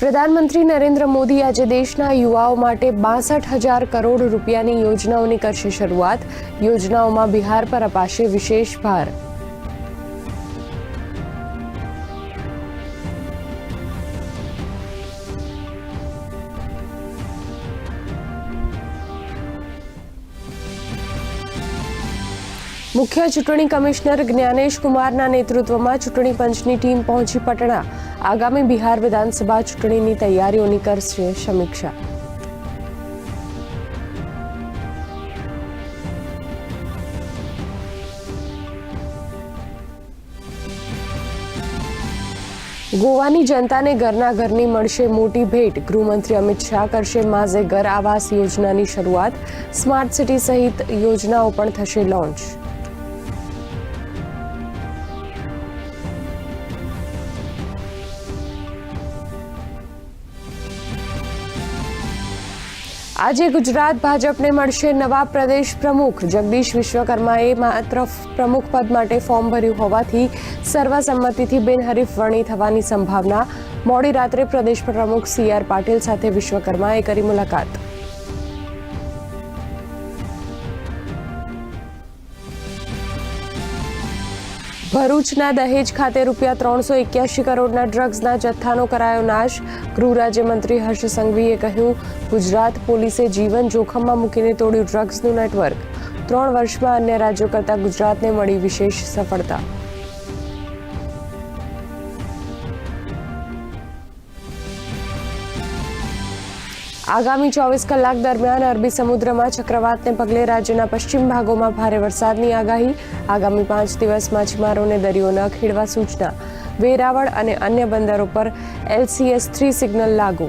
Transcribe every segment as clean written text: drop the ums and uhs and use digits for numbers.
પ્રધાનમંત્રી નરેન્દ્ર મોદી આજે દેશના યુવાઓ માટે 62,000 કરોડ રૂપિયાની યોજનાઓની કરશે શરૂઆત। યોજનાઓમાં બિહાર પર અપાશે વિશેષ ભાર। મુખ્ય ચૂંટણી કમિશનર જ્ઞાનેશ કુમારના નેતૃત્વમાં ચૂંટણી પંચની ટીમ પહોંચી પટણા। આગામી બિહાર વિધાનસભા ચૂંટણીની તૈયારીઓની કરશે સમીક્ષા। ગોવાની જનતાને ઘરના ઘરની મળશે મોટી ભેટ। ગૃહમંત્રી અમિત શાહ કરશે માઝે ઘર આવાસ યોજનાની શરૂઆત। સ્માર્ટ સિટી સહિત યોજનાઓ પણ થશે લોન્ચ। આજે ગુજરાત ભાજપને મળશે નવા પ્રદેશ પ્રમુખ। જગદીશ વિશ્વકર્માએ માત્ર પ્રમુખ પદ માટે ફોર્મ ભર્યું હોવાથી સર્વસંમતિથી બિનહરીફ વરણી થવાની સંભાવના। મોડી રાત્રે પ્રદેશ પ્રમુખ CR પાટીલ સાથે વિશ્વકર્માએ કરી મુલાકાત। ભરૂચના દહેજ ખાતે રૂપિયા 381 કરોડના ડ્રગ્સના જથ્થાનો કરાયો નાશ। ગૃહ રાજ્યમંત્રી હર્ષ સંઘવીએ કહ્યું, ગુજરાત પોલીસે જીવન જોખમમાં મૂકીને તોડ્યું ડ્રગ્સનું નેટવર્ક। 3 વર્ષમાં અન્ય રાજ્યો કરતાં ગુજરાતને મળી વિશેષ સફળતા। આગામી 24 કલાક દરમિયાન અરબી સમુદ્રમાં ચક્રવાતને પગલે રાજ્યના પશ્ચિમ ભાગોમાં ભારે વરસાદની આગાહી। આગામી 5 દિવસ માછીમારોને દરિયો ન ખેડવા સૂચના। વેરાવળ અને અન્ય બંદરો પર LCS 3 સિગ્નલ લાગુ।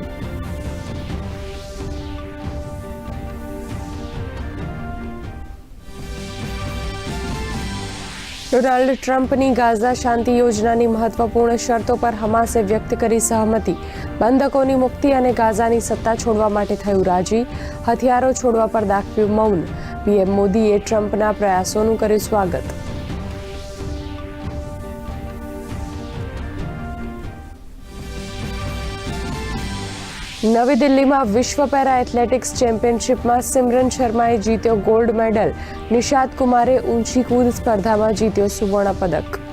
ડોનાલ્ડ ટ્રમ્પની ગાઝા શાંતિ યોજનાની મહત્વપૂર્ણ શરતો પર હમાસે વ્યક્ત કરી સહમતિ। બંધકોની મુક્તિ અને ગાઝાની સત્તા છોડવા માટે થયું રાજી। હથિયારો છોડવા પર દાખવ્યું મૌન। PM મોદીએ ટ્રમ્પના પ્રયાસોનું કર્યું સ્વાગત। નવી દિલ્હીમાં વિશ્વ પેરા એથ્લેટિક્સ ચેમ્પિયનશિપમાં સિમરન શર્માએ જીત્યો ગોલ્ડ મેડલ। નિશાત કુમારે ઊંચી કૂદ સ્પર્ધામાં જીત્યો સુવર્ણ પદક।